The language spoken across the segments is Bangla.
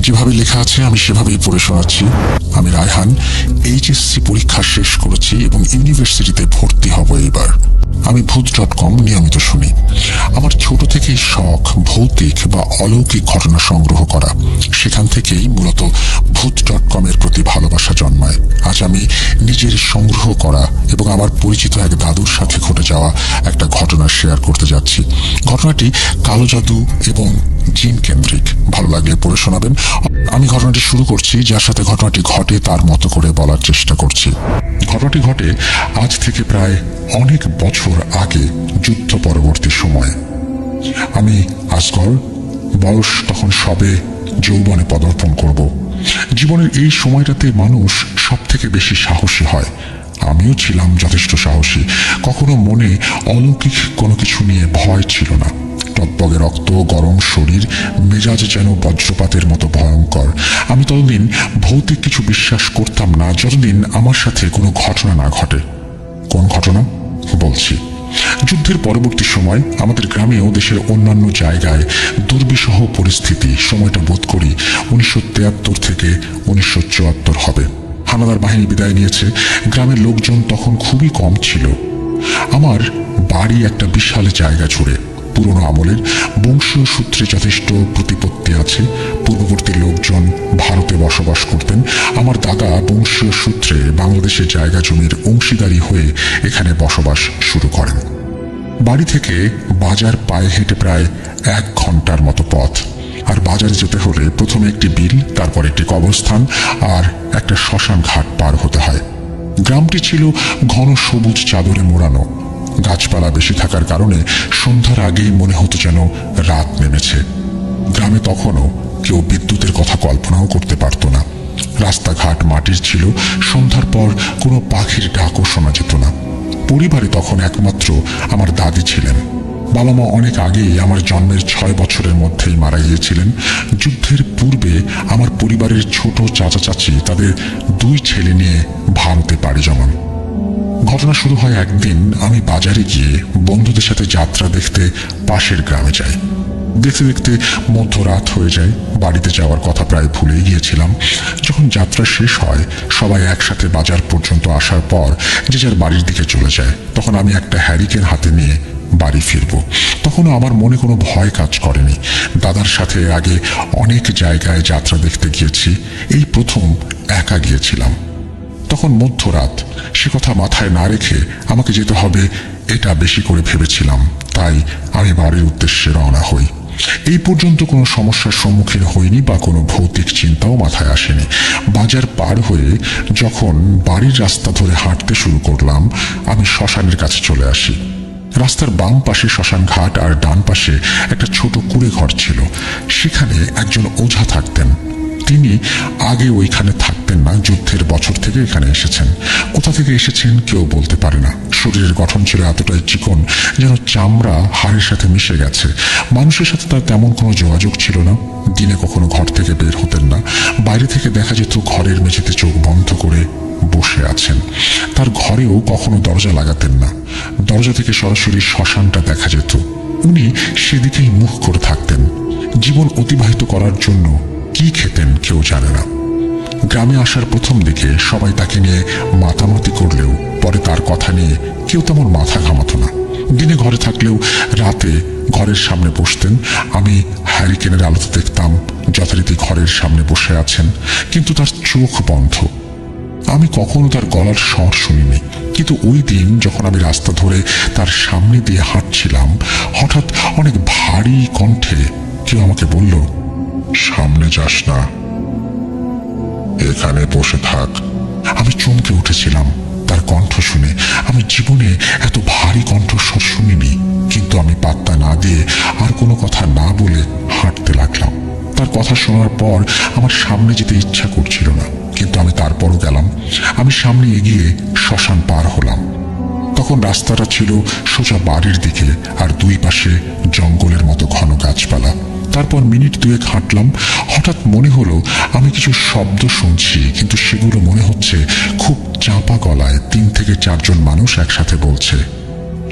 যেভাবে লেখা আছে আমি সেভাবেই পড়ে শোনাচ্ছি। আমি রায়হান এইচএসসি পরীক্ষা শেষ করেছি এবং ইউনিভার্সিটিতে ভর্তি হব এবার। আমি ভূত.com নিয়মিত শুনি। আমার ছোট থেকেই শখ ভৌতিক বা অলৌকিক ঘটনা সংগ্রহ করা। সেখান থেকেই মূলত ভূত.com এর প্রতি ভালোবাসা জন্মায়। আজ আমি নিজের সংগ্রহ করা এবং আমার পরিচিত এক দাদুর সাথে ঘটে যাওয়া একটা ঘটনা শেয়ার করতে যাচ্ছি। ঘটনাটি কালো জাদু এবং জিন কেন্দ্রিক। ভালো লাগলে পড়ে শোনাবেন। আমি ঘটনাটি শুরু করছি। যার সাথে ঘটনাটি ঘটে তার মতো করে বলার চেষ্টা করছি। ঘটনাটি ঘটে আজ থেকে প্রায় অনেক বছর আগে, যুদ্ধ পরবর্তী সময়ে। আমি আসগর, বয়স তখন সবে যৌবনে পদার্পণ করব। জীবনের এই সময়টাতে মানুষ সব থেকে বেশি সাহসী হয়। আমিও ছিলাম যথেষ্ট সাহসী। কখনো মনে অলৌকিক কোনো কিছু নিয়ে ভয় ছিল না। টকবগে রক্ত, গরম শরীর, মেজাজ যেন বজ্রপাতের মতো ভয়ঙ্কর। আমি ততদিন ভৌতিক কিছু বিশ্বাস করতাম না যতদিন আমার সাথে কোনো ঘটনা না ঘটে। কোন ঘটনা বলছি। যুদ্ধের পরবর্তী সময় আমাদের গ্রামে ও দেশের অন্যান্য জায়গায় দুর্বিষহ পরিস্থিতি। সময়টা বোধ করি 1973 থেকে 1974 হবে। হানাদার বাহিনী বিদায় নিয়েছে। গ্রামের লোকজন তখন খুবই কম ছিল। আমার বাড়ি একটা বিশাল জায়গা জুড়ে। পুরনো আমলের বংশীয় সূত্রে যথেষ্ট প্রতিপত্তি আছে। পূর্ববর্তী লোকজন ভারতে বসবাস করতেন। আমার দাদা বংশীয় সূত্রে বাংলাদেশের জায়গা জমির অংশীদারি হয়ে এখানে বসবাস শুরু করেন। বাড়ি থেকে বাজার পায়ে হেঁটে প্রায় 1 ঘন্টার মতো পথ। আর বাজারে যেতে হলে প্রথমে একটি বিল, তারপর একটি কবরস্থান আর একটা শ্মশান ঘাট পার হতে হয়। গ্রামটি ছিল ঘন সবুজ চাদরে মোড়ানো। গাছপালা বেশি থাকার কারণে সন্ধ্যার আগেই মনে হতো যেন রাত নেমেছে। গ্রামে তখনও কেউ বিদ্যুতের কথা কল্পনাও করতে পারত না। রাস্তাঘাট মাটির ছিল। সন্ধ্যার পর কোনো পাখির ডাকও শোনা যেত না। পরিবারে তখন একমাত্র আমার দাদি ছিলেন। বাবা মা অনেক আগেই আমার জন্মের 6 বছরের মধ্যেই মারা গিয়েছিলেন। যুদ্ধের পূর্বে আমার পরিবারের ছোট চাচা চাচি তাদের 2 ছেলে নিয়ে ভারতে পাড়ি জমান। ঘটনা শুরু হয় একদিন আমি বাজারে গিয়ে বন্ধুদের সাথে যাত্রা দেখতে পাশের গ্রামে যাই। দেখতে দেখতে মধ্যরাত হয়ে যায়। বাড়িতে যাওয়ার কথা প্রায় ভুলেই গিয়েছিলাম। যখন যাত্রা শেষ হয়, সবাই একসাথে বাজার পর্যন্ত আসার পর যে যার বাড়ির দিকে চলে যায়। তখন আমি একটা হ্যারিকেন হাতে নিয়ে বাড়ি ফিরব। তখনও আমার মনে কোনো ভয় কাজ করেনি। দাদার সাথে আগে অনেক জায়গায় যাত্রা দেখতে গিয়েছি, এই প্রথম একা গিয়েছিলাম। তখন মধ্যরাত। সে কথা মাথায় না রেখে আমাকে যেতে হবে এটা বেশি করে ভেবেছিলাম। তাই আমি বাড়ির উদ্দেশ্যে রওনা হই। এই পর্যন্ত কোনো সমস্যার সম্মুখীন হইনি বা কোনো ভৌতিক চিন্তাও মাথায় আসেনি। বাজার পার হয়ে যখন বাড়ির রাস্তা ধরে হাঁটতে শুরু করলাম, আমি শ্মশানের কাছে চলে আসি। রাস্তার বাম পাশে শ্মশান ঘাট আর ডান পাশে একটা ছোট কুঁড়ে ঘর ছিল। সেখানে একজন ওঝা থাকতেন। তিনি আগে ওইখানে থাকতেন না। যুদ্ধের বছর থেকে এখানে এসেছেন। কোথা থেকে এসেছেন কেউ বলতে পারে না। শরীরের গঠন ছিল এতটাই চিকন যেন চামড়া হাড়ের সাথে মিশে গেছে। মানুষের সাথে তার তেমন কোনো যোগাযোগ ছিল না। দিনে কখনো ঘর থেকে বের হতেন না। বাইরে থেকে দেখা যেত ঘরের মেঝেতে চোখ বন্ধ করে বসে আছেন। তার ঘরেও কখনো দরজা লাগাতেন না। দরজা থেকে সরাসরি শ্মশানটা দেখা যেত। উনি সেদিকেই মুখ করে থাকতেন। জীবন অতিবাহিত করার জন্য কি খেতেন কেউ জানে না। গ্রামে আসার প্রথম দিকে সবাই তাকে নিয়ে মাতামাতি করলেও পরে তার কথা নিয়ে কেউ তেমন মাথা ঘামাতো না। দিনে ঘরে থাকলেও রাতে ঘরের সামনে বসতেন। আমি হ্যারিকেনের আলোতে দেখতাম যথারীতি ঘরের সামনে বসে আছেন, কিন্তু তার চোখ বন্ধ। আমি কখনো তার গলার স্বর শুনিনি। কিন্তু ওই দিন যখন আমি রাস্তা ধরে তার সামনে দিয়ে হাঁটছিলাম, হঠাৎ অনেক ভারী কণ্ঠে কেউ আমাকে বলল, সামনে যাস না, এখানে বসে থাক। আমি চমকে উঠেছিলাম তার কণ্ঠ শুনে। আমি জীবনে এত ভারী কণ্ঠস্বর শুনিনি। কিন্তু আমি পাত্তা না দিয়ে আর কোনো কথা না বলে হাঁটতে লাগলাম। তার কথা শোনার পর আমার সামনে যেতে ইচ্ছা করছিল না, কিন্তু আমি তারপরও গেলাম। আমি সামনে এগিয়ে শ্মশান পার হলাম। তখন রাস্তাটা ছিল সোজা বাড়ির দিকে, আর 2 পাশে জঙ্গলের মতো ঘন গাছপালা। তারপর মিনিট 2 হাঁটলাম। হঠাৎ মনে হলো আমি কিছু শব্দ শুনছি, কিন্তু সেগুলো মনে হচ্ছে খুব চাপা গলায় 3 থেকে 4 জন মানুষ একসাথে বলছে,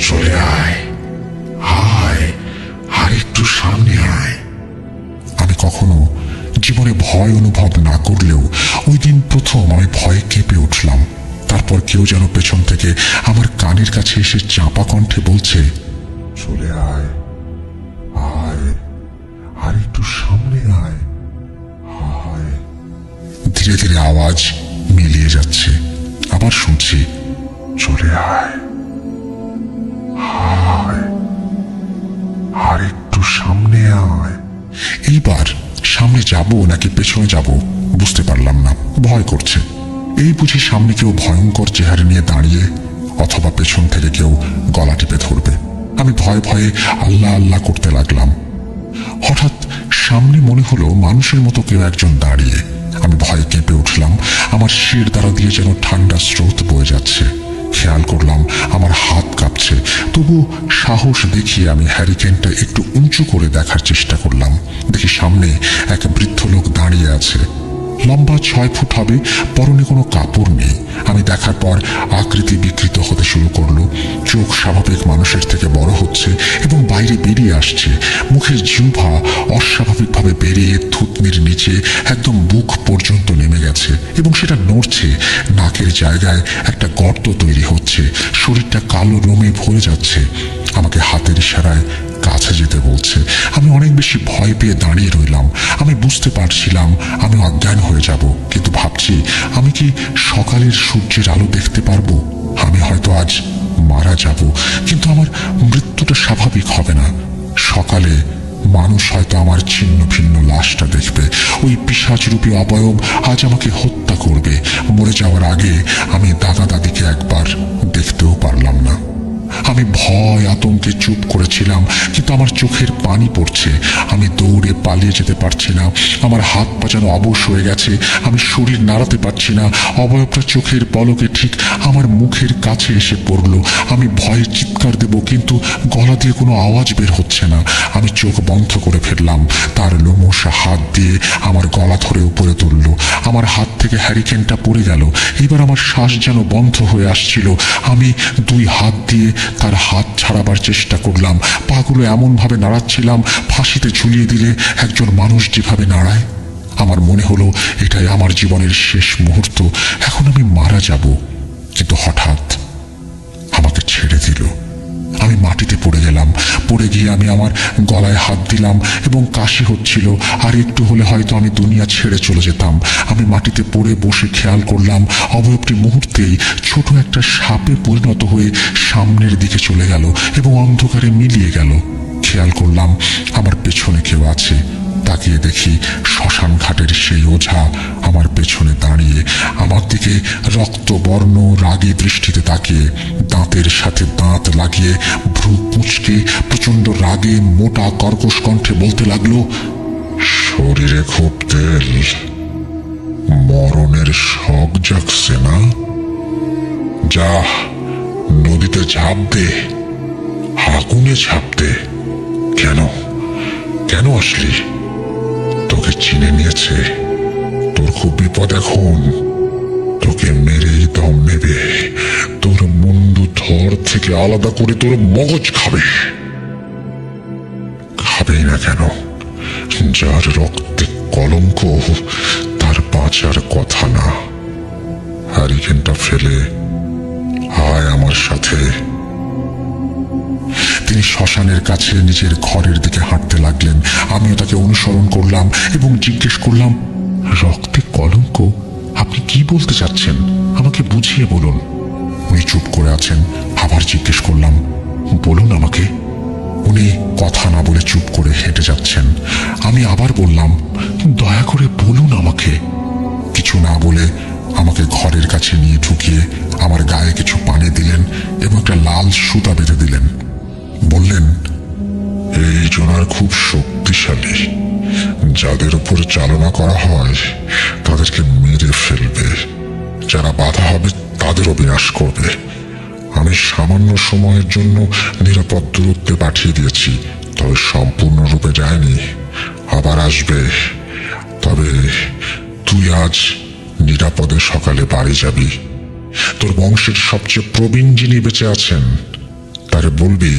চলে আয়, আয়, আর একটু সামনে আয়। আমি কখনো জীবনে ভয় অনুভব না করলেও ওই দিন প্রথম আমি ভয়ে কেঁপে উঠলাম। তারপর কেউ যেন পেছন থেকে আমার কানের কাছে এসে চাপা কণ্ঠে বলছে, চলে আয়, আয়, আর একটু সামনে আয়, আয়। ধীরে ধীরে আওয়াজ মিলিয়ে যাচ্ছে। আবার শুনছি, চলে আয়, আয়, আর একটু সামনে আয়। এইবার সামনে যাব নাকি পেছনে যাব বুঝতে পারলাম না, ভয় করছে। এই বুঝি সামনে কেউ ভয়ঙ্কর চেহারা নিয়ে দাঁড়িয়ে, অথবা পেছন থেকে কেউ গলা টিপে ধরবে। আমি ভয়ে ভয়ে আল্লাহ আল্লাহ করতে লাগলাম। হঠাৎ সামনে মনে হলো মানুষের মতো কেউ একজন দাঁড়িয়ে। আমি ভয়ে কেঁপে উঠলাম। আমার শির দ্বারা দিয়ে যেন ঠান্ডা স্রোত বয়ে যাচ্ছে। খেয়াল করলাম আমার হাত কাঁপছে। তবু সাহস দেখিয়ে আমি হ্যারিকেনটা একটু উঁচু করে দেখার চেষ্টা করলাম। দেখি সামনে এক বৃদ্ধ লোক দাঁড়িয়ে আছে। লম্বা 6 ফুট হবে, পরনে কোনো কাপড় নেই। আমি দেখার পর আকৃতি বিকৃত হতে শুরু করলো। চোখ স্বাভাবিক মানুষের থেকে বড় হচ্ছে এবং বাইরে বেরিয়ে আসছে। মুখের জিহ্বা অস্বাভাবিকভাবে বেরিয়ে থুতনির নিচে একদম বুক পর্যন্ত নেমে গেছে এবং সেটা নড়ছে। নাকের জায়গায় একটা গর্ত তৈরি হচ্ছে। শরীরটা কালো লোমে ভরে যাচ্ছে। আমাকে হাতের ইশারায় কাছে যেতে বলছে। আমি অনেক বেশি ভয় পেয়ে দাঁড়িয়ে রইলাম। আমি বুঝতে পারছিলাম আমি অজ্ঞান হয়ে যাব, কিন্তু ভাবছি আমি কি সকালের সূর্যের আলো দেখতে পারবো? আমি হয়তো আজ মারা যাব, কিন্তু আমার মৃত্যুটা স্বাভাবিক হবে না। সকালে মানুষ হয়তো আমার ছিন্ন ভিন্ন লাশটা দেখবে। ওই পিশাচরূপী অবয়ব আজ আমাকে হত্যা করবে। মরে যাওয়ার আগে আমি দাদা দাদিকে একবার দেখতেও পারলাম না। আমি ভয় আতঙ্কে চুপ করেছিলাম, কিন্তু আমার চোখের পানি পড়ছে। আমি দৌড়ে পালিয়ে যেতে পারছি না। আমার হাত পা যেন অবশ হয়ে গেছে। আমি শরীর নাড়াতে পারছি না। অবয়বটা চোখের পলকে ঠিক আমার মুখের কাছে এসে পড়ল। আমি ভয়ে চিৎকার দেব, কিন্তু গলা দিয়ে কোনো আওয়াজ বের হচ্ছে না। আমি চোখ বন্ধ করে ফেললাম। তার লোমশা হাত দিয়ে আমার গলা ধরে উপরে তুলল। আমার হাত থেকে হ্যারিকেনটা পড়ে গেল। এবার আমার শ্বাস যেন বন্ধ হয়ে আসছিল। আমি 2 হাত দিয়ে তার হাত ছাড়াবার চেষ্টা করলাম। পাগুলো এমন ভাবে নাড়াচ্ছিলাম ফাঁসিতে ঝুলিয়ে দিলে একজন মানুষ যেভাবে নাড়ায়। আমার মনে হলো এটাই আমার জীবনের শেষ মুহূর্ত। এখন আমি মারা যাব। কিন্তু হঠাৎ আমাকে ছেড়ে দিল। আমি মাটিতে পড়ে গেলাম। পড়ে গিয়ে আমি আমার গলায় হাত দিলাম এবং কাশি হচ্ছিল। আর একটু হলে হয়তো আমি দুনিয়া ছেড়ে চলে যেতাম। আমি মাটিতে পড়ে বসে খেয়াল করলাম অবয়বটি মুহূর্তেই ছোট একটা সাপে পরিণত হয়ে সামনের দিকে চলে গেল এবং অন্ধকারে মিলিয়ে গেল। খেয়াল করলাম আমার পেছনে কেউ আছে। তাকিয়ে দেখি শ্মশান ঘাটের সেই ওঝা আমার পেছনে দাঁড়িয়ে, আমার দিকে রক্তবর্ণ রাগী দৃষ্টিতে তাকিয়ে, দাঁতের সাথে দাঁত লাগিয়ে ভ্রু কুঁচকে প্রচন্ড রাগে মোটা কর্কশ কণ্ঠে বলতে লাগলো, শরীরে খুব তেল, মরণের শখ জাগছে না? যা নদীতে ঝাঁপ দে, আগুনে ঝাঁপ দে। কেন কেন আসলি? তোকে চিনে নিয়েছে। তোর খুব বিপদ এখন। তোকে মেরেই দম নেবে। তোর মুন্ডু ধর থেকে আলাদা করে তোর মগজ খাবে। খাবেই না কেন? যার রক্তে কলঙ্ক তার বাঁচার কথা না। হ্যারিকেনটা ফেলে আয় আমার সাথে। তিনি শ্মশানের কাছে নিজের ঘরের দিকে হাঁটতে লাগলেন। আমিও তাকে অনুসরণ করলাম এবং জিজ্ঞেস করলাম, রক্তে কলঙ্ক? আপনি কি বলতে চাচ্ছেন? আমাকে বুঝিয়ে বলুন। উনি চুপ করে আছেন। আবার জিজ্ঞেস করলাম, বলুন আমাকে। উনি কথা না বলে চুপ করে হেঁটে যাচ্ছেন। আমি আবার বললাম, দয়া করে বলুন আমাকে। কিছু না বলে আমাকে ঘরের কাছে নিয়ে ঢুকিয়ে আমার গায়ে কিছু পানি দিলেন এবং একটা লাল সুতা বেঁধে দিলেন। বললেন, এই জোনার খুব শক্তিশালী। যাদের উপর চালনা করা হয় তাদেরকে মেরে ফেলবে। যারা বাধা হবে তাদেরও বিনাশ করবে। আমি সামান্য সময়ের জন্য নিরাপদ দূরত্বে পাঠিয়ে দিয়েছি, তবে সম্পূর্ণরূপে যায়নি। আবার আসবে। তবে তুই আজ নিরাপদে সকালে বাড়ি যাবি। তোর বংশের সবচেয়ে প্রবীণ যিনি বেঁচে আছেন তারে বলবি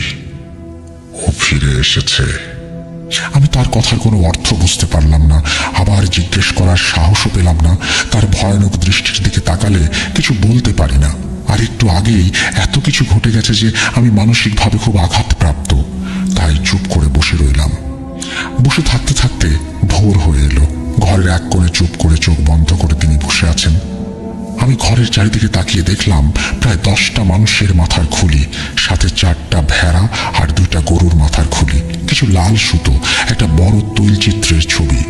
ও ফিরে এসেছে। আমি তার কথার কোনো অর্থ বুঝতে পারলাম না, আবার জিজ্ঞেস করার সাহসও পেলাম না। তার ভয়ানক দৃষ্টির দিকে তাকালে কিছু বলতে পারি না। আর একটু আগেই এত কিছু ঘটে গেছে যে আমি মানসিকভাবে খুব আঘাতপ্রাপ্ত। তাই চুপ করে বসে রইলাম। বসে থাকতে থাকতে ভোর হয়ে এলো। ঘরের এক কোণে চুপ করে চোখ বন্ধ করে তিনি বসে আছেন। আমি ঘরের চারিদিকে তাকিয়ে দেখলাম প্রায় 10টা মানুষের মাথার খুলি, সাথে 4টা ভেড়া আর 2টা গরুর মাথার খুলি, কিছু লাল সুতো, একটা বড় তৈলচিত্রের ছবি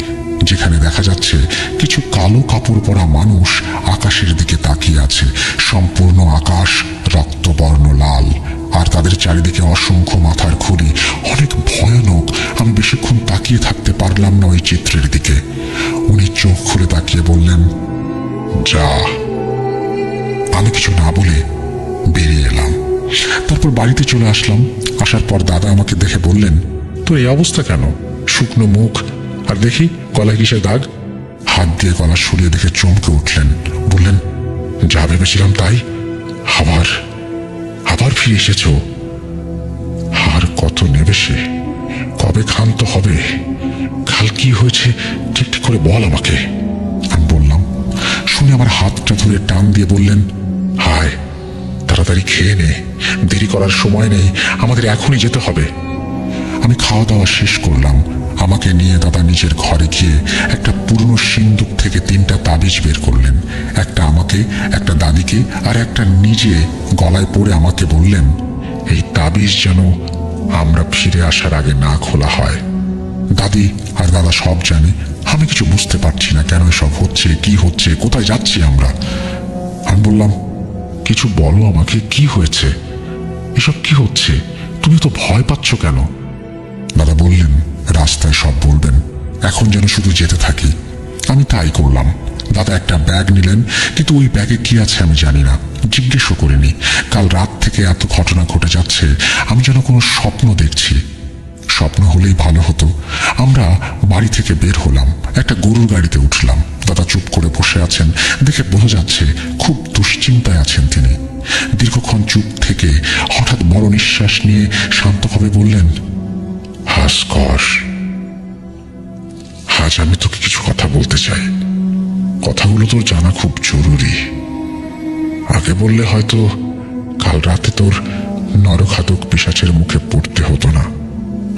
যেখানে দেখা যাচ্ছে কিছু কালো কাপড় পরা মানুষ আকাশের দিকে তাকিয়ে আছে। সম্পূর্ণ আকাশ রক্তবর্ণ লাল, আর তাদের চারিদিকে অসংখ্য মাথার খুলি, অনেক ভয়ানক। আমি বেশিক্ষণ তাকিয়ে থাকতে পারলাম না ওই চিত্রের দিকে। উনি চোখ খুলে তাকিয়ে বললেন, যা। আমি কিছু না বলে বেরিয়ে এলাম। তারপর বাড়িতে চলে আসলাম। আসার পর দাদা আমাকে দেখে বললেন, তোর এই অবস্থা কেন? শুকনো মুখ, আর দেখি গলায় কিসের দাগ? হাত দিয়ে গলা সরিয়ে দেখে চমকে উঠলেন। বললেন, যা ভেবেছিলাম তাই, আবার আবার ফিরে এসেছ। আর কত নেবে সে? কবে ক্ষান্ত হবে? কাল কি হয়েছে ঠিক ঠিক করে বল আমাকে। আমি বললাম। শুনে আমার হাতটা ধরে টান দিয়ে বললেন, হায়, তাড়াতাড়ি খেয়ে নে, দেরি করার সময় নেই, আমাদের এখনই যেতে হবে। আমি খাওয়া দাওয়া শেষ করলাম। আমাকে নিয়ে দাদা নিজের ঘরে গিয়ে একটা পুরনো সিন্দুক থেকে 3টা তাবিজ বের করলেন। একটা আমাকে, একটা দাদিকে, আর একটা নিজে গলায় পরে আমাকে বললেন, এই তাবিজ যেন আমরা ফিরে আসার আগে না খোলা হয়। দাদি আর দাদা সব জানে। আমি কিছু বুঝতে পারছি না কেন এসব হচ্ছে, কি হচ্ছে, কোথায় যাচ্ছি আমরা। আমি বললাম, কিছু বলো আমাকে, কি হয়েছে? এসব কি হচ্ছে? তুমি তো ভয় পাচ্ছ কেন? দাদা বললেন, রাস্তায় সব বলবেন, এখন যেন শুধু যেতে থাকি। আমি তাই করলাম। দাদা একটা ব্যাগ নিলেন, কিন্তু ওই ব্যাগে কি আছে আমি জানি না, জিজ্ঞেসও করিনি। কাল রাত থেকে এত ঘটনা ঘটে যাচ্ছে, আমি যেন কোনো স্বপ্ন দেখছি। স্বপ্ন হলেই ভালো হতো। আমরা বাড়ি থেকে বের হলাম, একটা গরুর গাড়িতে উঠলাম। দাদা চুপ করে বসে আছেন, দেখে বোঝা যাচ্ছে খুব দুশ্চিন্তায় আছেন তিনি। দীর্ঘক্ষণ চুপ থেকে হঠাৎ বড় নিঃশ্বাস নিয়ে শান্তভাবে বললেন, হাসকর, আজ আমি তোকে কিছু কথা বলতে চাই। কথাগুলো তোর জানা খুব জরুরি। আগে বললে হয়তো কাল রাতে তোর নরঘাতক পিশাচের মুখে পড়তে হতো না।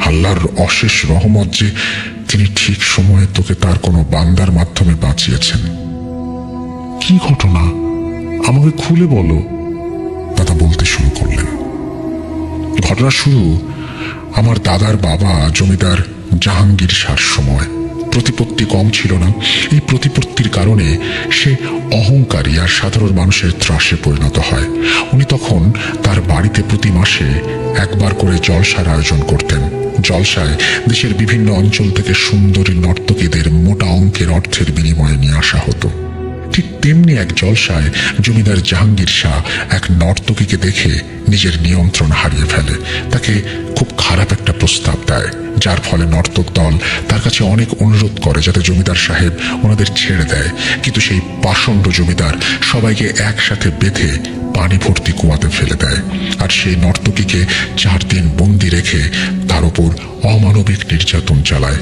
আল্লাহর অশেষ রহমত যে তিনি ঠিক সময়ে তোকে তার কোনো বান্দার মাধ্যমে বাঁচিয়েছেন। কি ঘটনা আমাকে খুলে বলো। দাদা বলতে শুরু করলেন। ঘটনা শুরু আমার দাদার বাবা জমিদার জাহাঙ্গীর শাহর সময়। প্রতিপত্তি কম ছিল না। এই প্রতিপত্তির কারণে সে অহংকারী আর সাধারণ মানুষের ত্রাসে পরিণত হয়। উনি তখন তার বাড়িতে প্রতি মাসে একবার করে জলসার আয়োজন করতেন। জলসায় দেশের বিভিন্ন অঞ্চল থেকে সুন্দরী নর্তকীদের মোটা অঙ্কের অর্থের বিনিময়ে নিয়ে আসা হতো। ঠিক তেমনি এক জলসায় জমিদার জাহাঙ্গীর শাহ এক নর্তকীকে দেখে নিজের নিয়ন্ত্রণ হারিয়ে ফেলে। তাকে খুব খারাপ একটা প্রস্তাব দেয়, যার ফলে নর্তক দল তার কাছে অনেক অনুরোধ করে যাতে জমিদার সাহেব ওনাদের ছেড়ে দেয়। কিন্তু সেই পাষণ্ড জমিদার সবাইকে একসাথে বেঁধে পানি ভর্তি কুয়াতে ফেলে দেয়, আর সেই নর্তকীকে 4 দিন বন্দি রেখে তার উপর অমানবিক নির্যাতন চালায়।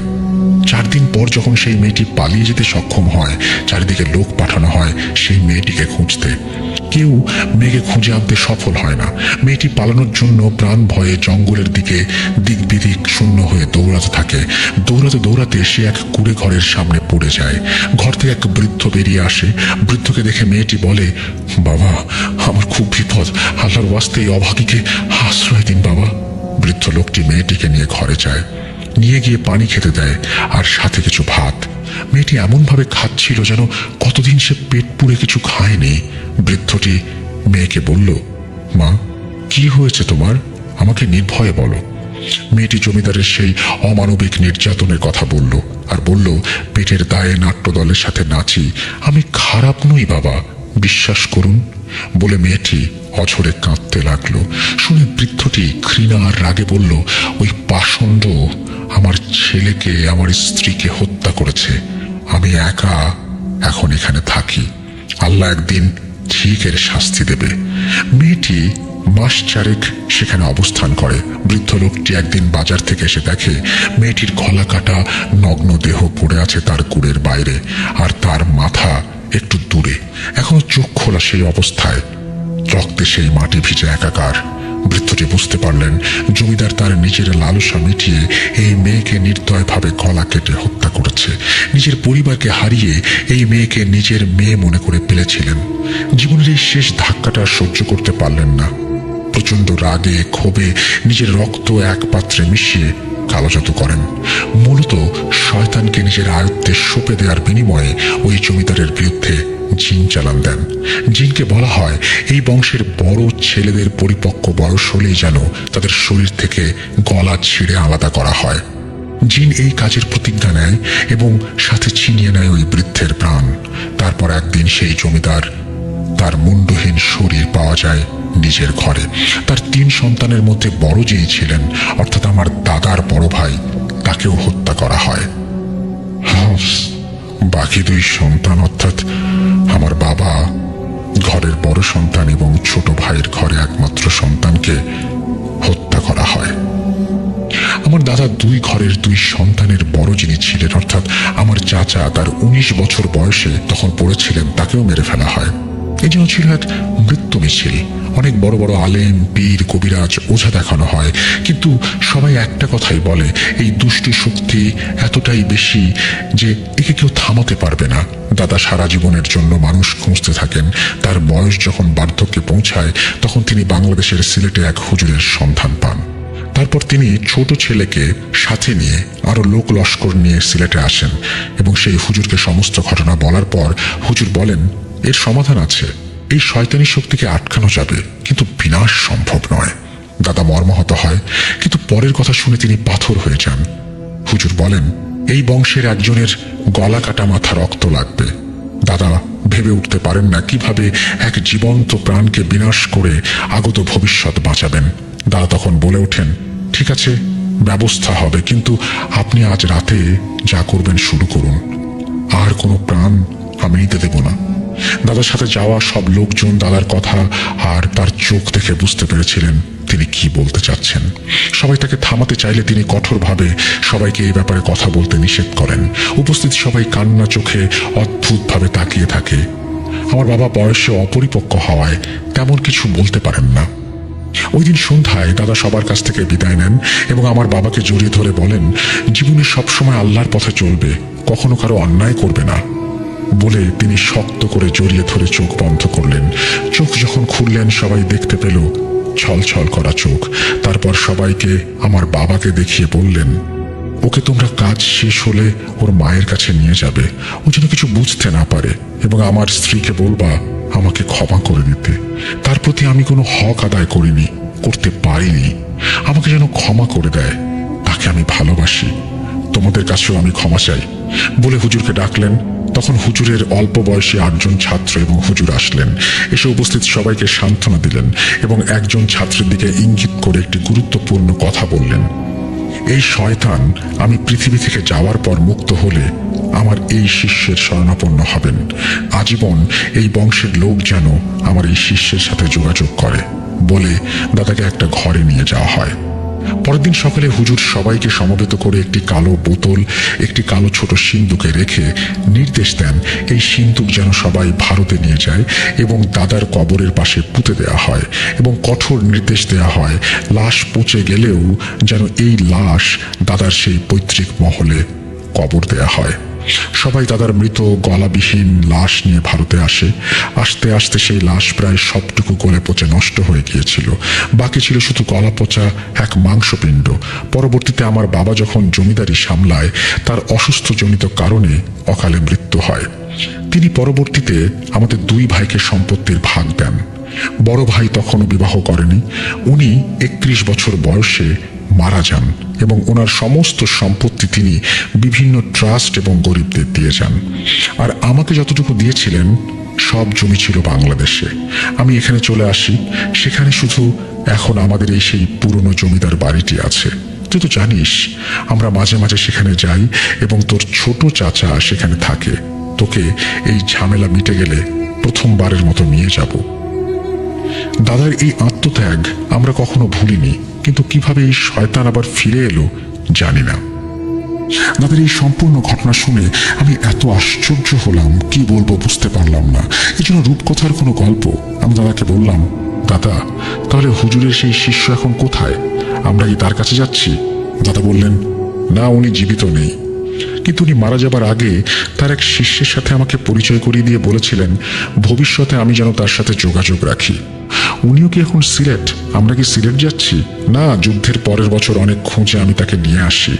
4 দিন পর যখন সেই মেয়েটি পালিয়ে যেতে সক্ষম হয়, চারিদিকে লোক পাঠানো হয় সেই মেয়েটিকে খুঁজতে। কেউ মেয়েকে খুঁজে আনতে সফল হয় না। মেয়েটি পালানোর জন্য প্রাণ ভয়ে জঙ্গলের দিকে দিক বিদিক শূন্য হয়ে দৌড়াতে থাকে। দৌড়াতে দৌড়াতে সে এক কুড়ে ঘরের সামনে পড়ে যায়। ঘর থেকে এক বৃদ্ধ বেরিয়ে আসে। বৃদ্ধকে দেখে মেয়েটি বলে, বাবা, আমার খুব বিপদ, আল্লাহর ওয়াস্তে এই অভাগীকে আশ্রয় দিন বাবা। বৃদ্ধ লোকটি মেয়েটিকে নিয়ে ঘরে যায়, নিয়ে গিয়ে পানি খেতে দেয় আর সাথে কিছু ভাত। মেয়েটি এমন ভাবে খাচ্ছিল যেন কতদিন সে পেট পুড়ে কিছু খায়নি। বৃদ্ধটি মেয়েকে বলল, মা, কি হয়েছে তোমার? আমাকে নির্ভয়ে বলো। মেয়েটি জমিদারের সেই অমানবিক নির্যাতনের কথা বলল, আর বলল, পেটের দায়ে নাট্যদলের সাথে নাচি, আমি খারাপ নই বাবা, বিশ্বাস করুন। বলে মেয়েটি অঝরে কাঁদতে লাগলো। শুনে বৃদ্ধটি ঘৃণা আর রাগে বলল, ওই পাষণ্ড আমার ছেলেকে, আমার স্ত্রীকে হত্যা করেছে। আমি একা এখন এখানে থাকি, আল্লাহ একদিন ঠিক এর শাস্তি দেবে। মেয়েটি মাস চারেক সেখানে অবস্থান করে। বৃদ্ধ লোকটি একদিন বাজার থেকে এসে দেখে মেয়েটির গলা কাটা নগ্ন দেহ পড়ে আছে তার কুড়ের বাইরে, আর তার মাথা একটু দূরে, এখনো চোখ খোলা সেই অবস্থায়, রক্তে সেই মাটি ভিজে একাকার। বৃদ্ধটি বুঝতে পারলেন জমিদার তার নিজের লালসা মিটিয়ে এই মেয়েকে নির্দয়ভাবে গলা কেটে হত্যা করেছে। নিজের পরিবারকে হারিয়ে এই মেয়েকে নিজের মেয়ে মনে করে ফেলেছিলেন। জীবনের এই শেষ ধাক্কাটা সহ্য করতে পারলেন না। প্রচন্ড রাগে ক্ষোভে নিজের রক্ত এক পাত্রে মিশিয়ে কালোজাদু করেন। মূলত শয়তানকে নিজের আয়ত্তে সঁপে দেওয়ার বিনিময়ে ওই জমিদারের বিরুদ্ধে জিন চালান দেন। জিনকে বলা হয় এই বংশের বড় ছেলেদের পরিপক্ক বয়স হলেই যেন তাদের শরীর থেকে গলা ছিঁড়ে আলাদা করা হয়। জিন এই কাজের প্রতিজ্ঞা নেয় এবং সাথে ছিনিয়ে নেয় ওই বৃদ্ধের প্রাণ। তারপর একদিন সেই জমিদার তার মুন্ডহীন শরীর পাওয়া যায় নিজের ঘরে। তার 3 সন্তানের মধ্যে বড় যিনি ছিলেন, অর্থাৎ আমার দাদার বড় ভাই, তাকেও হত্যা করা হয়। বাকি 2 সন্তান অর্থাৎ আমার বাবা ঘরের বড় সন্তান এবং ছোট ভাইয়ের ঘরে একমাত্র সন্তানকে হত্যা করা হয়। আমার দাদা 2 ঘরের 2 সন্তানের বড় যিনি ছিলেন, অর্থাৎ আমার চাচা তার 19 বছর বয়সে তখন পড়েছিলেন, তাকেও মেরে ফেলা হয়। এই জন্য ছিল এক মৃত্যু মিছিল। অনেক বড় বড় আলেম, পীর, কবিরাজ, ওঝা দেখানো হয়, কিন্তু সবাই একটা কথাই বলে, এই দুষ্টু শক্তি এতটাই বেশি যে একে কেউ থামাতে পারবে না। দাদা সারা জীবনের জন্য মানুষ খুঁজতে থাকেন। তার বয়স যখন বার্ধক্যে পৌঁছায় তখন তিনি বাংলাদেশের সিলেটে এক হুজুরের সন্ধান পান। তারপর তিনি ছোট ছেলেকে সাথে নিয়ে আরো লোক লস্কর নিয়ে সিলেটে আসেন এবং সেই হুজুরকে সমস্ত ঘটনা বলার পর হুজুর বলেন, এর সমাধান আছে। এই শয়তানি শক্তিকে আটকানো যাবে, কিন্তু বিনাশ সম্ভব নয়। দাদা মর্মাহত হয়, কিন্তু পরের কথা শুনে তিনি পাথর হয়ে যান। হুজুর বলেন, এই বংশের একজনের গলা কাটা মাথা রক্ত লাগবে। দাদা ভেবে উঠতে পারেন না কিভাবে এক জীবন্ত প্রাণকে বিনাশ করে আগত ভবিষ্যৎ বাঁচাবেন। দাদা তখন বলে ওঠেন, ঠিক আছে, ব্যবস্থা হবে, কিন্তু আপনি আজ রাতে যা করবেন শুরু করুন। আর কোনো প্রাণ আমি নিতে দেব না। দাদার সাথে যাওয়া সব লোকজন দাদার কথা আর তার চোখ দেখে বুঝতে পেরেছিলেন তিনি কি বলতে চাচ্ছেন। সবাই তাকে থামাতে চাইলে তিনি কঠোরভাবে সবাইকে এই ব্যাপারে কথা বলতে নিষেধ করেন। উপস্থিত সবাই কান্না চোখে অদ্ভুতভাবে তাকিয়ে থাকে। আমার বাবা বয়সে অপরিপক্ক হওয়ায় তেমন কিছু বলতে পারেন না। ওই দিন সন্ধ্যায় দাদা সবার কাছ থেকে বিদায় নেন এবং আমার বাবাকে জড়িয়ে ধরে বলেন, জীবনে সবসময় আল্লাহর পথে চলবে, কখনো কারো অন্যায় করবে না। বলে তিনি শক্ত করে জড়িয়ে ধরে চোখ বন্ধ করলেন। চোখ যখন খুললেন সবাই দেখতে পেল ছলছল করা চোখ। তারপর সবাইকে আমার বাবাকে দেখিয়ে বললেন, ওকে তোমরা কাজ শেষ হলে ওর মায়ের কাছে নিয়ে যাবে, ও যেন কিছু বুঝতে না পারে, এবং আমার স্ত্রীকে বলবা আমাকে ক্ষমা করে দিতে। তার প্রতি আমি কোনো হক আদায় করিনি, করতে পারিনি, আমাকে যেন ক্ষমা করে দেয়। তাকে আমি ভালোবাসি, তোমাদের কাছেও আমি ক্ষমা চাই। বলে হুজুরকে ডাকলেন। তখন হুজুরের অল্প বয়সী 8 জন ছাত্র এবং হুজুর আসলেন। এসে উপস্থিত সবাইকে সান্ত্বনা দিলেন এবং একজন ছাত্রের দিকে ইঙ্গিত করে একটি গুরুত্বপূর্ণ কথা বললেন, এই শয়তান আমি পৃথিবী থেকে যাওয়ার পর মুক্ত হলে আমার এই শিষ্যের শরণাপন্ন হবেন। আজীবন এই বংশের লোক যেন আমার এই শিষ্যের সাথে যোগাযোগ করে। বলে দাদাকে একটা ঘরে নিয়ে যাওয়া হয়। পরের দিন সকালে হুজুর সবাইকে সমবেত করে একটি কালো বোতল, একটি কালো ছোট সিন্দুকে রেখে নির্দেশ দেন এই সিন্দুক যেন সবাই ভারতে নিয়ে যায় এবং দাদার কবরের পাশে পুঁতে দেওয়া হয়, এবং কঠোর নির্দেশ দেওয়া হয় লাশ পচে গেলেও যেন এই লাশ দাদার সেই পৈতৃক মহলে কবর দেয়া হয়। সবাই দাদার মৃত গলাবিহীন লাশ নিয়ে ভারতে আসে। আস্তে আস্তে সেই লাশ প্রায় সবটুকু গলে পচে নষ্ট হয়ে গিয়েছিল। বাকি ছিল শুধু গলা পচা এক মাংসপিণ্ড। পরবর্তীতে আমার বাবা যখন জমিদারি সামলায় তার অসুস্থজনিত কারণে অকালে মৃত্যু হয়। তিনি পরবর্তীতে আমাদের 2 ভাইকে সম্পত্তির ভাগ দেন। বড় ভাই তখনও বিবাহ করেনি। উনি 31 বছর বয়সে মারা যান এবং ওনার সমস্ত সম্পত্তি তিনি বিভিন্ন ট্রাস্ট এবং গরিবদের দিয়ে যান। আর আমাকে যতটুকু দিয়েছিলেন সব জমি ছিল বাংলাদেশে। আমি এখানে চলে আসি। সেখানে শুধু এখন আমাদের এই সেই পুরনো জমিদার বাড়িটি আছে। তুই তো জানিস আমরা মাঝে মাঝে সেখানে যাই এবং তোর ছোট চাচা সেখানে থাকে। তোকে এই ঝামেলা মিটে গেলে প্রথমবারের মতো নিয়ে যাব। দাদার এই আত্মত্যাগ আমরা কখনো ভুলিনি, কিন্তু কিভাবে এই শয়তান আবার ফিরে এলো জানি না। দাদার এই সম্পূর্ণ ঘটনা শুনে আমি এত আশ্চর্য হলাম, কি বলবো বুঝতে পারলাম না। এই জন্য রূপকথার কোনো গল্প। আমি দাদাকে বললাম, দাদা তাহলে হুজুরের সেই শিষ্য এখন কোথায়? আমরা কি তার কাছে যাচ্ছি? দাদা বললেন, না, উনি জীবিত নেই, কিন্তু উনি মারা যাবার আগে তার এক শিষ্যের সাথে আমাকে পরিচয় করিয়ে দিয়ে বলেছিলেন ভবিষ্যতে আমি যেন তার সাথে যোগাযোগ রাখি। উনিও কি এখন সিলেট? আমরা কি সিলেট যাচ্ছি? না, যুদ্ধের পরের বছর অনেক খুঁজে আমি তাকে নিয়ে আসি,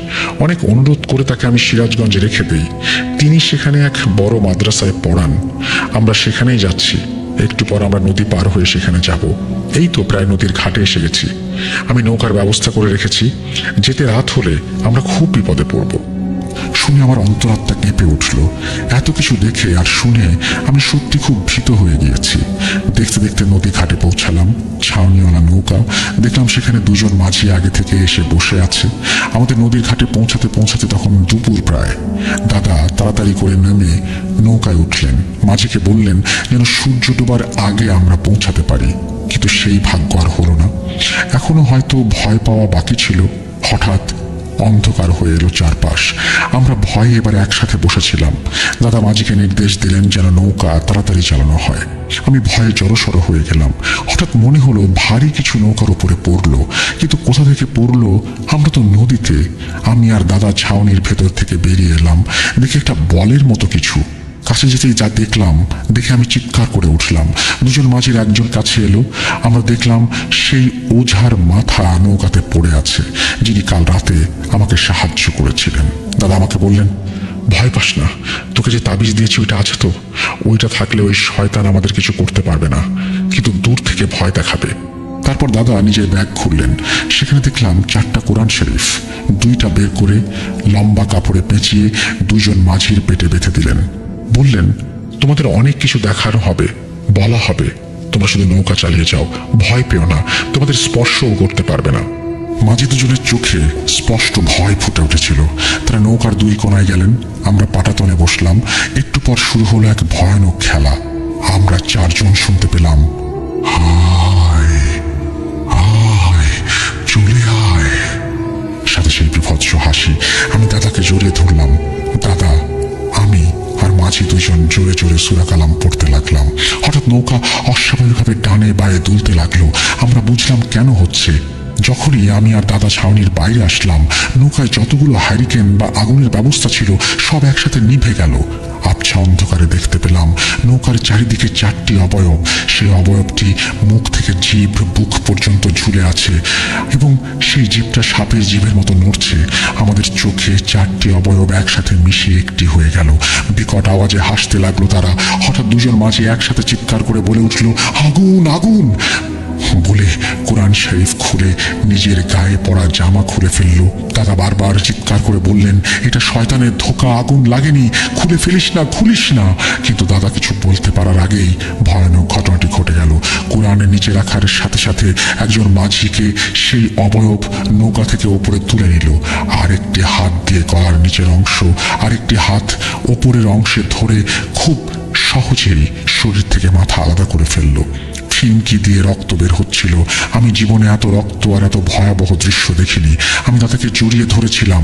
অনেক অনুরোধ করে তাকে আমি সিরাজগঞ্জে রেখে দিই। তিনি সেখানে এক বড় মাদ্রাসায় পড়ান। আমরা সেখানেই যাচ্ছি। একটু পর আমরা নদী পার হয়ে সেখানে যাব। এই তো প্রায় নদীর ঘাটে এসে গেছি। আমি নৌকার ব্যবস্থা করে রেখেছি। যেতে রাত হলে আমরা খুব বিপদে পড়ব। শুনে আমার অন্তরাত্মা কেঁপে উঠল। এত কিছু দেখে আর শুনে আমি সত্যি খুব ভীত হয়ে গিয়েছি। দেখতে দেখতে নদী ঘাটে পৌঁছালাম। ছাউনিওয়ালা নৌকা দেখলাম, সেখানে দুজন মাঝি আগে থেকে এসে বসে আছে। আমাদের নদীর ঘাটে পৌঁছাতে পৌঁছাতে তখন দুপুর প্রায়। দাদা তাড়াতাড়ি করে নেমে নৌকায় উঠলেন। মাঝিকে বললেন যেন সূর্য ডোবার আগে আমরা পৌঁছাতে পারি, কিন্তু সেই ভাগ্য আর হলো না। এখনো হয়তো ভয় পাওয়া বাকি ছিল। হঠাৎ অন্ধকার হয়ে এলো চারপাশ। আমরা ভয়ে এবার একসাথে বসেছিলাম। দাদা মাঝিকে নির্দেশ দিলেন যেন নৌকা তাড়াতাড়ি চালানো হয়। আমি ভয়ে জড়সড় হয়ে গেলাম। হঠাৎ মনে হলো ভারী কিছু নৌকার উপরে পড়লো, কিন্তু কোথা থেকে পড়লো? আমরা তো নদীতে। আমি আর দাদা ছাউনির ভেতর থেকে বেরিয়ে এলাম। দেখি একটা বলের মতো কিছু। কাছে যেতেই যা দেখলাম দেখে আমি চিৎকার করে উঠলাম। দুজন মাঝির একজন কাছে এলো। আমরা দেখলাম সেই ওঝার মাথা নৌকাতে পড়ে আছে, যিনি কাল রাতে আমাকে সাহায্য করেছিলেন। দাদা আমাকে বললেন, ভয় পাস না, তোকে যে তাবিজ দিয়েছি ওইটা আছে তো? ওইটা থাকলে ওই শয়তান আমাদের কিছু করতে পারবে না, কিন্তু দূর থেকে ভয় দেখাবে। তারপর দাদা নিজের ব্যাগ খুললেন। সেখানে দেখলাম 4টা কোরআন শরীফ। 2টা বের করে লম্বা কাপড়ে পেঁচিয়ে দুইজন মাঝির পেটে বেঁধে দিলেন। বললেন, তোমাদের অনেক কিছু দেখার হবে, বলা হবে, তোমরা শুধু নৌকা চালিয়ে যাও, ভয় পেও না, তোমাদের স্পর্শও করতে পারবে না। মাঝি দুজনের চোখে স্পষ্ট ভয় ফুটে উঠেছিল। তারা নৌকার 2 কোণায় গেলেন। আমরা পাটাতনে বসলাম। একটু পর শুরু হলো এক ভয়ানক খেলা। আমরা 4 জন শুনতে পেলাম, হায় হায়, চলে আয়। সাথে সেই বিভৎস হাসি। আমি দাদাকে জড়িয়ে ধরলাম। দাদা, আমি আর মাঝি 2 জন জোরে জোরে সূরা কালাম পড়তে লাগলাম। হঠাৎ নৌকা অস্বাভাবিকভাবে ডানে বায়ে দুলতে লাগলো। আমরা বুঝলাম কেন হচ্ছে। যখনই আমি আর দাদা ছাউনির বাইরে আসলাম, নৌকায় যতগুলো হ্যারিকেন বা আগুনের ব্যবস্থা ছিল সব একসাথে নিভে গেল। আবছা অন্ধকারে দেখতে পেলাম নৌকার চারিদিকে 4টি অবয়ব। সেই অবয়বটি মুখ থেকে জিভ বুক পর্যন্ত ঝুলে আছে এবং সেই জিভটা সাপের জিভের মতো নড়ছে। আমাদের চোখে 4টি অবয়ব একসাথে মিশিয়ে একটি হয়ে গেল। বিকট আওয়াজে হাসতে লাগলো তারা। হঠাৎ 2 জন মাঝি একসাথে চিৎকার করে বলে উঠল, আগুন আগুন বলে কোরআন শরীফ খুলে নিজের গায়ে পড়া জামা খুলে ফেলল। দাদা বারবার চিৎকার করে বললেন, এটা শয়তানের ধোঁকা, আগুন লাগেনি, খুলে ফেলিস না, খুলিস না। কিন্তু দাদা কিছু বলতে পারার আগেই ভয়ানক ঘটনাটি ঘটে গেল। কোরআনের নিচে রাখার সাথে সাথে একজন মাঝিকে সেই অবয়ব নৌকা থেকে উপরে তুলে নিল। আরেকটি হাত দিয়ে গলার নিচের অংশ, আরেকটি হাত ওপরের অংশে ধরে খুব সহজেই শরীর থেকে মাথা আলাদা করে ফেলল। ফিনকি দিয়ে রক্ত বের হচ্ছিল। আমি জীবনে এত রক্ত আর এত ভয়াবহ দৃশ্য দেখিনি। আমি দাদাকে জড়িয়ে ধরেছিলাম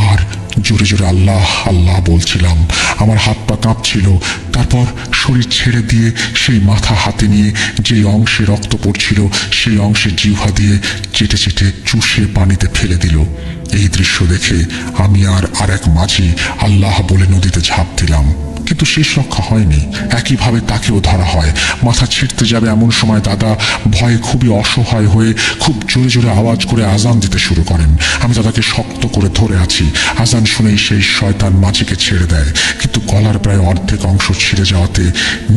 আর জোরে জোরে আল্লাহ আল্লাহ বলছিলাম। আমার হাত পা কাঁপছিল। তারপর শরীর ছেড়ে দিয়ে সেই মাথা হাতে নিয়ে যেই অংশে রক্ত পড়ছিল সেই অংশে জিহ্বা দিয়ে চেটে চেটে চুষে পানিতে ফেলে দিল। এই দৃশ্য দেখে আমি আর এক মাঝি আল্লাহ বলে নদীতে ঝাঁপ দিলাম, কিন্তু শেষ রক্ষা হয়নি। একইভাবে তাকেও ধরা হয়। মাথা ছিঁড়তে যাবে এমন সময় দাদা ভয়ে খুবই অসহায় হয়ে খুব জোরে জোরে আওয়াজ করে আজান দিতে শুরু করেন। আমি দাদাকে শক্ত করে ধরে আছি। আজান শুনেই সেই শয়তান মাঝিকে ছেড়ে দেয়, কিন্তু গলার প্রায় অর্ধেক অংশ ছিঁড়ে যাওয়াতে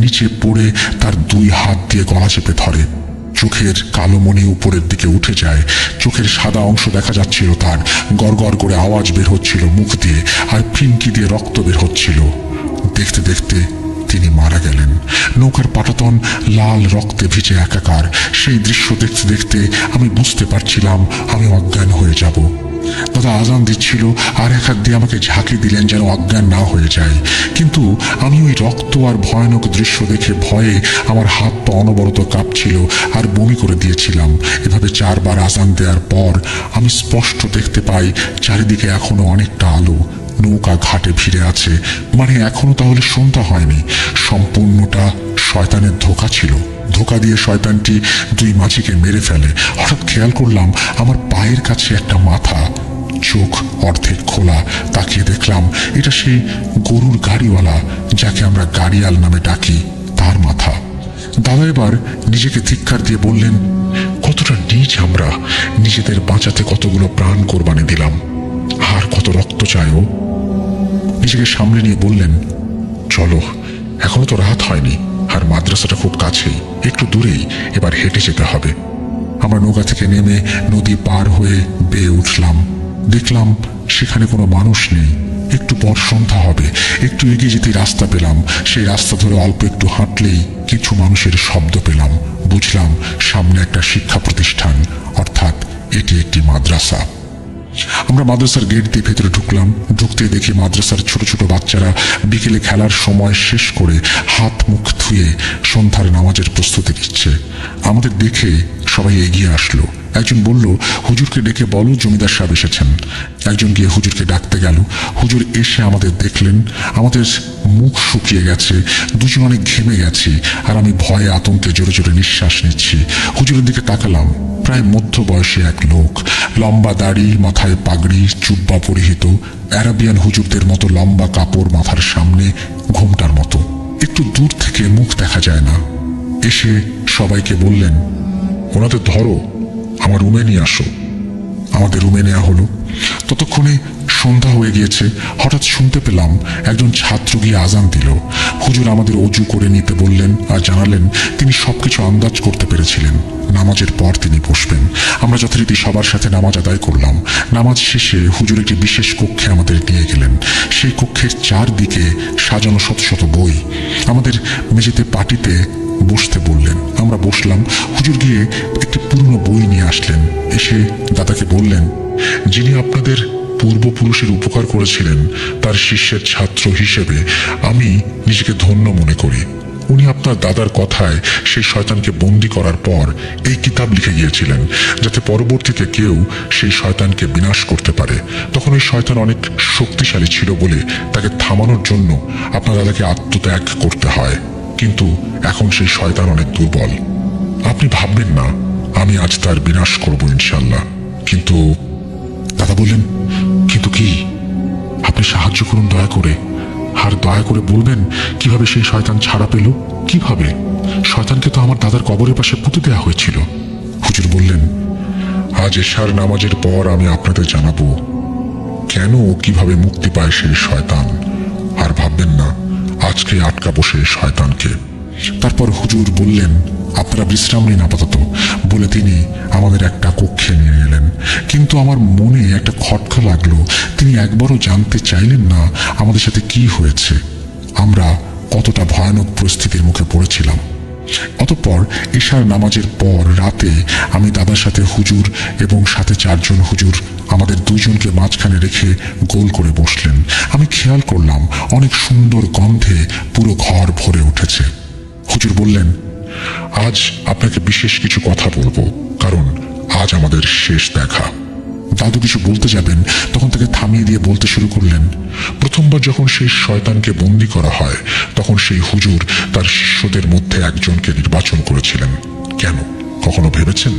নিচে পড়ে তার 2 হাত দিয়ে গলা চেপে ধরে। চোখের কালো মণি উপরের দিকে উঠে যায়। চোখের সাদা অংশ দেখা যাচ্ছিল তার। গড়গড় করে আওয়াজ বের হচ্ছিল মুখ দিয়ে, আর ফিনকি দিয়ে রক্ত বের হচ্ছিল। দেখতে দেখতে তিনি মারা গেলেন। নৌকার পাটাতন লাল রক্তে ভিজে একাকার। সেই দৃশ্য দেখতে দেখতে আমি বুঝতে পারছিলাম আমি অজ্ঞান হয়ে যাব। দাদা আজান দিচ্ছিল আর এক হাত দিয়ে আমাকে ঝাঁকি দিলেন যেন অজ্ঞান না হয়ে যায়। কিন্তু আমি ওই রক্ত আর ভয়ানক দৃশ্য দেখে ভয়ে আমার হাত পা অনবরত কাঁপছিল আর বমি করে দিয়েছিলাম। এভাবে 4 বার আজান দেওয়ার পর আমি স্পষ্ট দেখতে পাই চারিদিকে এখনো অনেকটা আলো। নৌকা ঘাটে ভিড়ে আছে, মানে এখনো তাহলে সন্ধ্যা হয়নি। সম্পূর্ণটা শয়তানের ধোঁকা ছিল। ধোঁকা দিয়ে শয়তানটি 2 মাঝিকে মেরে ফেলে। হঠাৎ খেয়াল করলাম আমার পায়ের কাছে একটা মাথা, চোখ অর্ধেক খোলা। তাকিয়ে দেখলাম এটা সেই গরুর গাড়িওয়ালা যাকে আমরা গাড়িয়াল নামে ডাকি, তার মাথা। দাদা এবার নিজেকে ধিক্কার দিয়ে বললেন, কতটা নীচ আমরা! নিজেদের বাঁচাতে কতগুলো প্রাণ কোরবানি দিলাম, আর কত রক্ত চায়ও। নিজেকে সামনে নিয়ে বললেন, চলো, এখনো তো রাত হয়নি আর মাদ্রাসাটা খুব কাছেই, একটু দূরেই, এবার হেঁটে যেতে হবে। আমরা নৌকা থেকে নেমে নদী পার হয়ে বেয়ে উঠলাম। দেখলাম সেখানে কোনো মানুষ নেই। একটু পর সন্ধ্যা হবে। একটু এগিয়ে যেতে রাস্তা পেলাম। সেই রাস্তা ধরে অল্প একটু হাঁটলেই কিছু মানুষের শব্দ পেলাম। বুঝলাম সামনে একটা শিক্ষা প্রতিষ্ঠান, অর্থাৎ এটি একটি মাদ্রাসা। আমরা মাদ্রাসার গেট দিয়ে ভেতরে ঢুকলাম। ঢুকতে দেখি মাদ্রাসার ছোট ছোট বাচ্চারা বিকেলে খেলার সময় শেষ করে হাত মুখ ধুয়ে সন্ধ্যার নামাজের প্রস্তুতি নিচ্ছে। আমাদের দেখে সবাই এগিয়ে আসলো। একজন বলল, হুজুরকে ডেকে বলো জমিদার সাহেব এসেছেন। একজন গিয়ে হুজুরকে ডাকতে গেল। হুজুর এসে আমাদের দেখলেন। আমাদের মুখ শুকিয়ে গেছে, দুজন অনেক ঘেমে গেছি, আর আমি ভয়ে আতঙ্কে জোরে জোরে নিঃশ্বাস নিচ্ছি। হুজুরের দিকে তাকালাম। প্রায় মধ্যবয়সী এক লোক, লম্বা দাড়ি, মাথায় পাগড়ি, জুব্বা পরিহিত, আরাবিয়ান হুজুরদের মতো লম্বা কাপড় মাথার সামনে, ঘোমটার মতো। একটু দূর থেকে মুখ দেখা যায় না। এসে সবাইকে বললেন, ওনাদের ধরো, আমার রুমে নিয়ে আসো। আমাদের রুমে নেওয়া হলো। ততক্ষণে সন্ধ্যা হয়ে গিয়েছে। হঠাৎ শুনতে পেলাম একজন ছাত্র গিয়ে আজান দিল। হুজুর আমাদের অজু করে নিতে বললেন আর জানালেন তিনি সবকিছু আন্দাজ করতে পেরেছিলেন। নামাজের পর তিনি বসবেন। আমরা যথারীতি সবার সাথে নামাজ আদায় করলাম। নামাজ শেষে হুজুর একটি বিশেষ কক্ষে আমাদের নিয়ে গেলেন। সেই কক্ষের চারদিকে সাজানো শত শত বই। আমাদের মেঝেতে পাটিতে বসতে বললেন। আমরা বসলাম। হুজুর গিয়ে একটি পুরনো বই নিয়ে আসলেন। এসে দাদাকে বললেন, যিনি আপনাদের পূর্বপুরুষের উপকার করেছিলেন তার শিষ্যের ছাত্র হিসেবে আমি নিজেকে ধন্য মনে করি। উনি আপনার দাদার কথায় সেই শয়তানকে বন্দী করার পর এই কিতাব লিখে গিয়েছিলেন, যাতে পরবর্তীতে কেউ সেই শয়তানকে বিনাশ করতে পারে। তখন ওই শয়তান অনেক শক্তিশালী ছিল বলে তাকে থামানোর জন্য আপনার দাদাকে আত্মত্যাগ করতে হয়, কিন্তু এখন সেই শয়তান অনেক দুর্বল। আপনি ভাববেন না আমি আজ তার বিনাশ করব ইনশাল্লাহ। কিন্তু দাদা বললেন, কিন্তু কি? আপনি সাহায্য করুন দয়া করে, আর দয়া করে বলবেন কিভাবে সেই শয়তান ছাড়া পেল। কিভাবে? শয়তানকে তো আমার দাদার কবরের পাশে পুঁতে দেওয়া হয়েছিল। হুজুর বললেন, আজ এশার নামাজের পর আমি আপনাদের জানাবো কেন ও কিভাবে মুক্তি পায় সেই শয়তান। আর ভাববেন না আজকে আটকাবো সেই শয়তানকে। তারপর হুজুর বললেন, আপনারা বিশ্রাম নিন আপাতত, বলে তিনি আমাদের একটা কক্ষে নিয়ে এলেন। কিন্তু আমার মনে একটা খটকা লাগলো। তিনি একবারও জানতে চাইলেন না আমাদের সাথে কি হয়েছে, আমরা কতটা ভয়ানক পরিস্থিতির মুখে পড়েছিলাম। অতঃপর ঈশার নামাজের পর রাতে আমি দাদার সাথে হুজুর এবং সাথে 4 জন হুজুর আমাদের 2 জনকে মাঝখানে রেখে গোল করে বসলেন। আমি খেয়াল করলাম অনেক সুন্দর গন্ধে পুরো ঘর ভরে উঠেছে। হুজুর বললেন, আজ আপনাকে বিশেষ কিছু কথা বলবো, কারণ আজ আমাদের শেষ দেখা। দাদু কিছু বলতে যাবেন, তখন তাকে থামিয়ে দিয়ে বলতে শুরু করলেন, প্রথমবার যখন সেই শয়তানকে বন্দী করা হয় তখন সেই হুজুর তার শিষ্যদের মধ্যে একজনকে নির্বাচন করেছিলেন। কেন কখনো ভেবেছেন?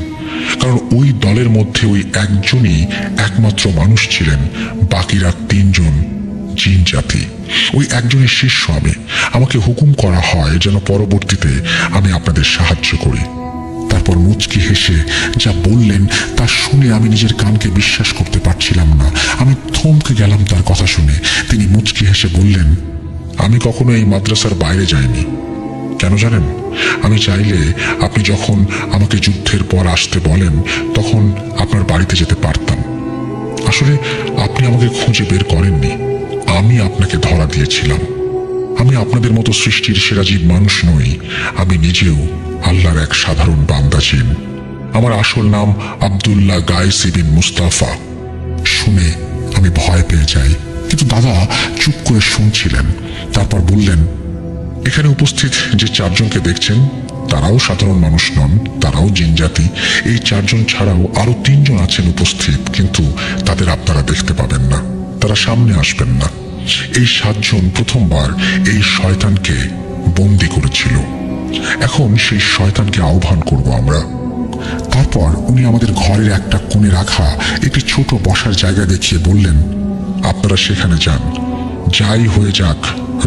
কারণ ওই দলের মধ্যে ওই একজনই একমাত্র মানুষ ছিলেন, বাকিরা 3 জন জিন জাতি। ওই একজনের শিষ্য আমি। আমাকে হুকুম করা হয় যেন পরবর্তীতে আমি আপনাদের সাহায্য করি। তারপর মুচকি হেসে যা বললেন তা শুনে আমি নিজের কানকে বিশ্বাস করতে পারছিলাম না। আমি থমকে গেলাম তার কথা শুনে। তিনি মুচকি হেসে বললেন, আমি কখনো এই মাদ্রাসার বাইরে যাইনি। কেন জানেন? আমি চাইলে আপনি যখন আমাকে যুদ্ধের পর আসতে বলেন তখন আপনার বাড়িতে যেতে পারতাম। আসলে আপনি আমাকে খুঁজে বের করেননি, আমি আপনাকে ধরা দিয়েছিলাম। আমি আপনাদের মতো সৃষ্টির সেরা জীব মানুষ নই, আমি নিজেও আল্লাহর এক সাধারণ বান্দা জিন। আমার আসল নাম আব্দুল্লাহ গায়েস ইবিন মুস্তাফা। শুনে আমি ভয় পেয়ে যাই, কিন্তু দাদা চুপ করে শুনছিলেন। তারপর বললেন, এখানে উপস্থিত যে 4 জনকে দেখছেন তারাও সাধারণ মানুষ নন, তারাও জিনজাতি। এই 4 জন ছাড়াও আরো 3 জন আছেন উপস্থিত, কিন্তু তাদের আপনারা দেখতে পাবেন না, তারা সামনে আসবেন না। এই 7 জন প্রথমবার এই শয়তানকে বন্দি করেছিল। এখন সেই শয়তানকে আহ্বান করব আমরা। তারপর উনি আমাদের ঘরের একটা কোণে রাখা একটি ছোট বসার জায়গা দেখিয়ে বললেন, আপনারা সেখানে যান, যাই হয়ে যাক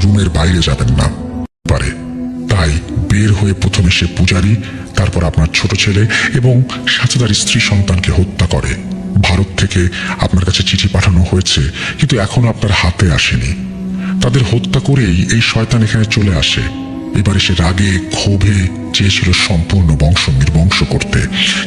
রুমের বাইরে যাবেন না পারে। তাই বের হয়ে প্রথমে সে পূজারী, তারপর আপনার ছোট ছেলে এবং সাথে তার স্ত্রী সন্তানকে হত্যা করে। ভারত থেকে আপনার কাছে চিঠি পাঠানো হয়েছে, কিন্তু এখনো আপনার হাতে আসেনি। তাদের হত্যা করেই এই শয়তান এখানে চলে আসে। এবারে সে রাগে ক্ষোভে চেয়েছিল সম্পূর্ণ বংশ নির্বংশ করতে,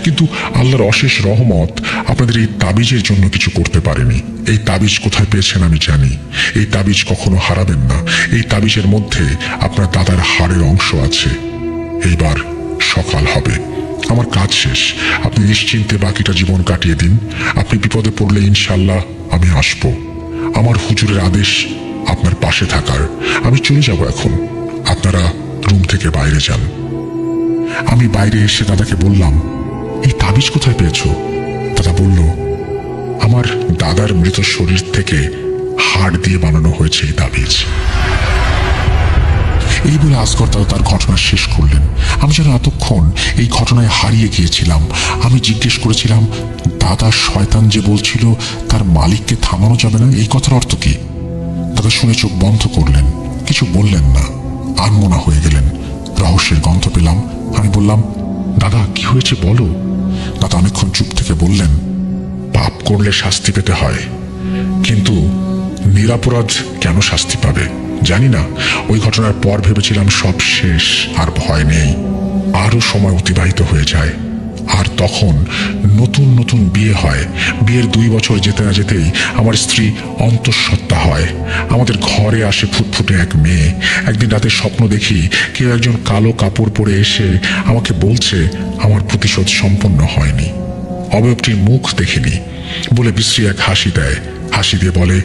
কিন্তু আল্লাহর অশেষ রহমত আপনাদের এই তাবিজের জন্য কিছু করতে পারেনি। এই তাবিজ কোথায় পেয়েছেন আমি জানি। এই তাবিজ কখনো হারাবেন না। এই তাবিজের মধ্যে আপনার দাদার হাড়ের অংশ আছে। এইবার সকাল হবে, আমার কাজ শেষ। আপনি নিশ্চিন্তে বাকিটা জীবন কাটিয়ে দিন। আপনি বিপদে পড়লে ইনশাল্লাহ আমি আসব। আমার হুজুরের আদেশ আপনার পাশে থাকার। আমি চলে যাব এখন, আপনারা রুম থেকে বাইরে যান। আমি বাইরে এসে দাদাকে বললাম, এই তাবিজ কোথায় পেয়েছো? দাদা বলল, আমার দাদার মৃত শরীর থেকে হাড় দিয়ে বানানো হয়েছে এই তাবিজ। এই বলে আসগর দাদা তার ঘটনা শেষ করলেন। আমি যেন এতক্ষণ এই ঘটনায় হারিয়ে গিয়েছিলাম। আমি জিজ্ঞেস করেছিলাম, দাদা শয়তান যে বলছিল তার মালিককে থামানো যাবে না, এই কথার অর্থ কি? দাদা শুনে চোখ বন্ধ করলেন, কিছু বললেন না, আনমনা হয়ে গেলেন। রহস্যের গন্ধ পেলাম। আমি বললাম, দাদা কি হয়েছে বলো। দাদা অনেকক্ষণ চুপ থেকে বললেন, পাপ করলে শাস্তি পেতে হয়, কিন্তু নিরপরাধ কেন শাস্তি পাবে জানি না। ওই ঘটনার পর ভেবেছিলাম সব শেষ, আর ভয় নেই। আরো সময় অতিবাহিত হয়ে যায়, আর তখন নতুন নতুন বিয়ে হয়। বিয়ের 2 বছর যেতে না যেতেই আমার স্ত্রী অন্তঃসত্ত্বা হয়। আমাদের ঘরে আসে ফুটফুটে এক মেয়ে। একদিন রাতে স্বপ্ন দেখি কেউ একজন কালো কাপড় পরে এসে আমাকে বলছে আমার প্রতিশোধ সম্পন্ন হয়নি, অবয়বটির মুখ দেখিনি বলে বিশ্রী এক হাসি দেয়। হাসি দিয়ে বলে,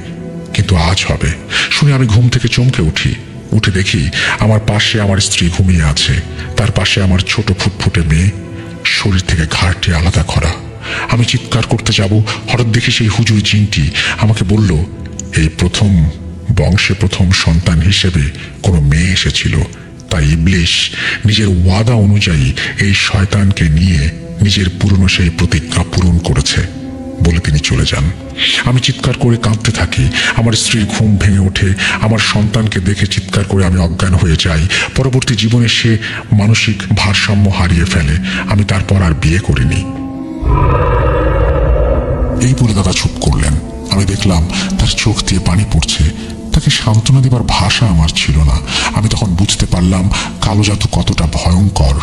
কিন্তু আজ হবে। শুনে আমি ঘুম থেকে চমকে উঠি। উঠে দেখি আমার পাশে আমার স্ত্রী ঘুমিয়ে আছে, তার পাশে আমার ছোট ফুটফুটে মেয়ে, শরীর থেকে ঘাড়টি আলাদা করা। আমি চিৎকার করতে যাব, হঠাৎ দেখি সেই হুজুর জিনটি আমাকে বলল, এই প্রথম বংশে প্রথম সন্তান হিসেবে কোনো মেয়ে এসেছিল, তাই ইবলিশ নিজের ওয়াদা অনুযায়ী এই শয়তানকে নিয়ে নিজের পুরনো সেই প্রতিজ্ঞা পূরণ করেছে বলে তিনি চলে যান। আমি চিৎকার করে কাঁদতে থাকি। আমার স্ত্রীর ঘুম ভেঙে ওঠে। আমার সন্তানকে দেখে চিৎকার করে আমি অজ্ঞান হয়ে যাই। পরবর্তী জীবনে সে মানসিক ভারসাম্য হারিয়ে ফেলে। আমি তারপর আর বিয়ে করিনি। এই বলে দাদা চুপ করলেন। আমি দেখলাম তার চোখ দিয়ে পানি পড়ছে। তাকে সান্ত্বনা দেবার ভাষা আমার ছিল না। আমি তখন বুঝতে পারলাম কালো জাদু কতটা ভয়ঙ্কর।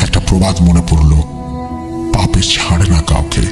একটা প্রবাদ মনে পড়ল, পাপে ছাড়ে না কাউকে।